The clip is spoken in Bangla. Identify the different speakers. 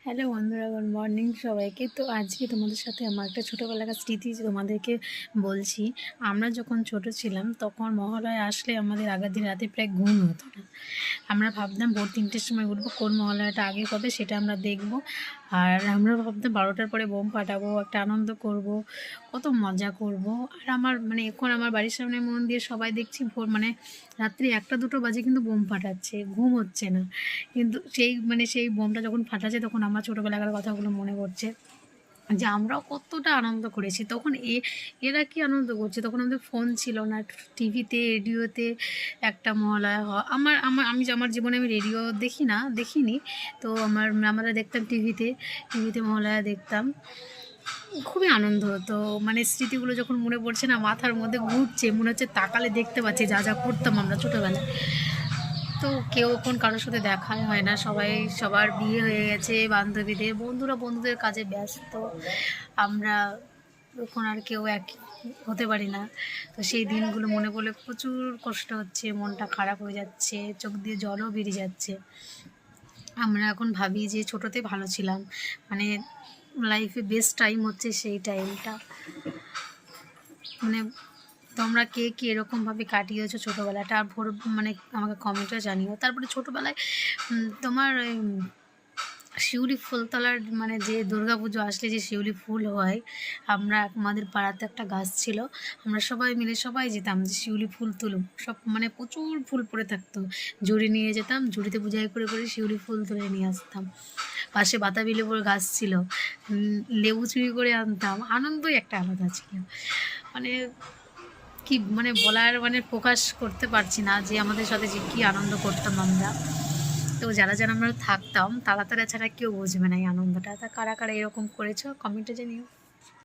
Speaker 1: হ্যালো বন্ধুরা, গুড মর্নিং সবাইকে। তো আজকে তোমাদের সাথে আমার একটা ছোটোবেলাকার স্মৃতি তোমাদেরকে বলছি। আমরা যখন ছোট ছিলাম তখন মহালয়া আসলে আমাদের আগের দিন রাতে প্রায় ঘুম হতো না। আমরা ভাবতাম ভোর 3টের সময় উঠবো, কোন মহালয়াটা আগে হবে সেটা আমরা দেখব। আর আমরা ভাবতাম 12টার পরে বোম ফাটাবো, একটা আনন্দ করব, কত মজা করব। আর এখন আমার বাড়ির সামনে মন দিয়ে সবাই দেখছি ভোর রাত্রি 1টা 2টো বাজে কিন্তু বোম ফাটাচ্ছে, ঘুম হচ্ছে না। কিন্তু সেই বোমটা যখন ফাটাচ্ছে তখন আমার ছোটোবেলাকার কথাগুলো মনে পড়ছে যে আমরাও কতটা আনন্দ করেছি তখন। এরা কি আনন্দ করছে, তখন আমাদের ফোন ছিল না, টিভিতে রেডিওতে একটা মহালয়া হয়। আমার জীবনে আমি রেডিও দেখিনি। তো আমরা দেখতাম টিভিতে মহালয়া দেখতাম, খুবই আনন্দ হতো। স্মৃতিগুলো যখন মনে পড়ছে না, মাথার মধ্যে ঘুরছে, মনে হচ্ছে তাকালে দেখতে পাচ্ছি যা যা করতাম আমরা ছোটোবেলায়। তো কেউ এখন কারোর সাথে দেখাই হয় না, সবাই সবার বিয়ে হয়ে গেছে, বন্ধুরা বন্ধুদের কাজে ব্যস্ত। আমরা এখন আর কেউ এক হতে পারি না। তো সেই দিনগুলো মনে পড়লে প্রচুর কষ্ট হচ্ছে, মনটা খারাপ হয়ে যাচ্ছে, চোখ দিয়ে জলও বেরিয়ে যাচ্ছে। আমরা এখন ভাবি যে ছোটোতে ভালো ছিলাম, লাইফে বেস্ট টাইম হচ্ছে সেই টাইমটা। তোমরা কে কে এরকমভাবে কাটিয়েছো ছোটোবেলাটা, আর আমাকে কমেন্টে জানিও। তারপরে ছোটোবেলায় তোমার শিউলি ফুলতলার যে দুর্গা পুজো আসলে যে শিউলি ফুল হয়, আমাদের পাড়াতে একটা গাছ ছিল, আমরা সবাই মিলে সবাই যেতাম যে শিউলি ফুল তুলব। সব প্রচুর ফুল পড়ে থাকতো, ঝুড়ি নিয়ে যেতাম, ঝুড়িতে পূজাই করে করে শিউলি ফুল তুলে নিয়ে আসতাম। পাশে বাতাবি লেবুর গাছ ছিল, লেবু চুরি করে আনতাম। আনন্দই একটা আলাদা ছিল। কি বলার প্রকাশ করতে পারছি না যে আমাদের সাথে যে কী আনন্দ করতাম আমরা। তো যারা যারা আমরা থাকতাম তারা ছাড়া কেউ বুঝবে না এই আনন্দটা। তা কারা কারা এরকম করেছো কমেন্টে জানিও।